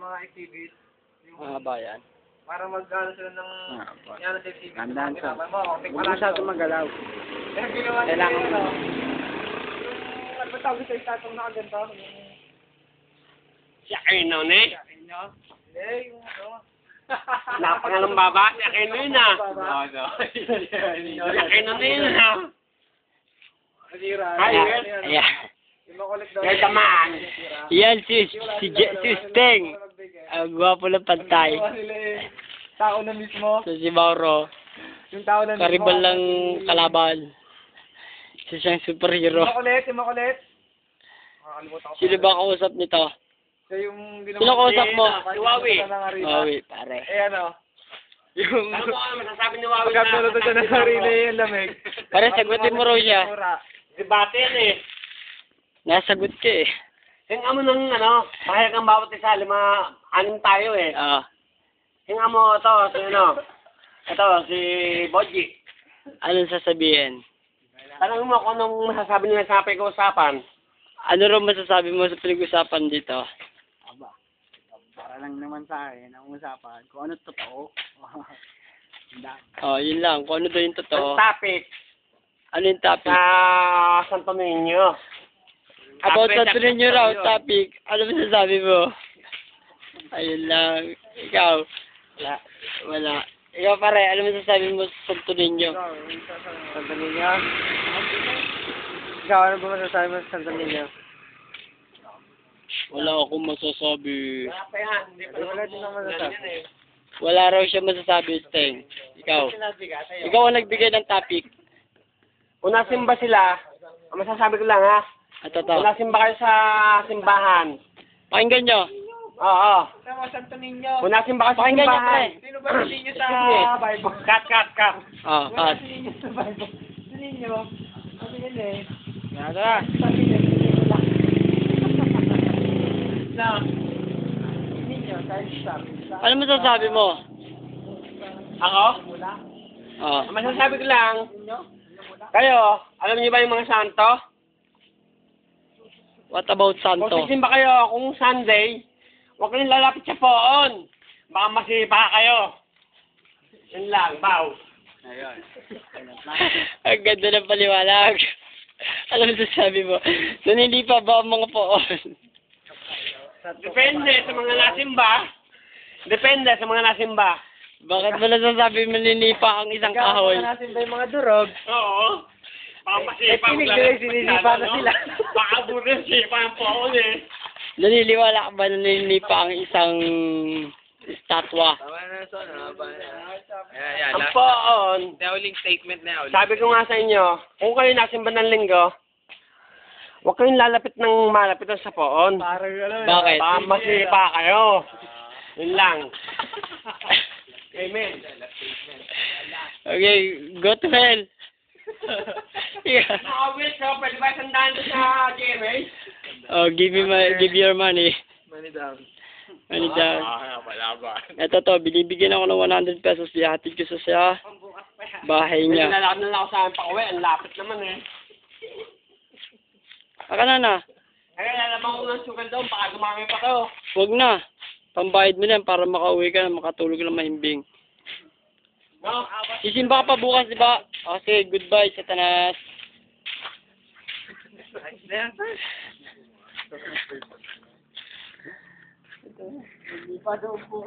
mga exhibit. Mga bayan. Para mag-ano sila ng yan sa exhibit. Gandaan sa. Huwag Huwag masyado magalaw. Kaya ginawa nila Kailangan yun, mo. ano ba tawag sa istatong nakaganto? Si Aquino, ne? Eh, yung ano. Napangalang baba, si Aquino yun ah. Si Aquino na yun ah. Nasira. Ayan. Yung makulit daw. Kaya tamaan. Yan si Steng. Ang gwapo ng pantay. Ginawa nila eh. Tao na mismo. So si Mauro. Yung tao na mismo. Karibal lang kalaban. Isa siyang superhero. Yung makulit. Nakakalimutan ko. Sino ba kausap nito? Siya yung ginawa. Sino kausap mo? Si Wawi. Wawi, pare. Eh ano? Yung... Ano ko ang masasabi ni Wawi Pagkatulad siya ng sarili yung lamig. Pare, sagutin mo raw siya. Si Batin eh. Nasagot ka eh. Hinga mo ng ano, pahayag ang bawat isa, 5, 6 tayo eh. Hinga mo ito, si ano. Ito, si Boji. Anong sasabihin? Tanong mo kung anong masasabi nila sa pag-uusapan. Ano raw masasabi mo sa pinag-usapan dito? Para lang naman sa akin ang usapan kung ano totoo. Oh, yun lang. Kung ano daw yung Ang totoo. topic Ano yung topic? sa Santo Niño. About sa tunay nyo raw, topic. Ano masasabi mo? Ayun lang. Ikaw? Wala. Ikaw pare, ano masasabi mo sa Santo Niño? Santo Niño? Ikaw, ano ba masasabi mo sa Santo Niño? Wala akong masasabi. Wala pa yan. Hindi pa Wala din ako masasabi. Wala raw siya masasabi, Steng. Ikaw. Ikaw ang nagbigay ng topic. Kung nasimba sila, ang masasabi ko lang ha, At kung ito. nasimba kayo sa simbahan, Pakinggan nyo. oo. Tama, Santo Niño. Kung nasimba kayo sa Pakinggan nyo, simbahan, pre. Sino ba si Niño sa Bible? cut. Oh, Wala cut. si Niño sa Bible. Si Niño, sabi yun eh. Nada. Sabi niya, si Niño lang. Na, si Niño, kahit sabi. Ano masasabi mo? ako, Oh. ang masasabi ko lang, kayo, alam niyo ba yung mga santo? What about Kung Santo? sisimba kayo, kung Sunday, huwag kayong lalapit sa poon. Baka masipa kayo. Yun lang, bow. Ang ganda ng paliwanag. Ano masasabi mo? Nanilipa ba ang mga poon? Depende sa mga nasimba. Depende sa mga nasimba. Bakit mo nasasabi maninipa ang isang kahoy? Kaya natin ba yung mga durog? Oo. Baka masipa. Tinig nila, sinisipa na sila. Baka burin sipa ang poon eh. Naniniwala ka ba na naninipa ang isang estatwa? Ang poon, Huling statement na sabi ko nga sa inyo, kung kayo nasimba ng linggo, huwag kayong lalapit ng malapit sa poon. Parang ano. Bakit? Baka masipa kayo. Yun lang. Amen. Okay, go to hell. Yeah. Nakawit ka, pwede ba sandaan sa GMA? Oh, give your money. Money down. Money down. Wala ba? Ito to, binibigyan ako ng 100 pesos. Ihatid ko sa bahay niya. Nilalakad na lang ako sa akin pa uwi. Ang lapit naman eh. Aka na. Kaya lalabang ko ng sugal doon. Baka dumami pa kayo. Huwag na. Pambayad mo na yan para makauwi ka na, makatulog ka na mahimbing. No? Sisimba ka pa bukas, di ba? O, sige, goodbye, Satanas. Hindi pa daw po.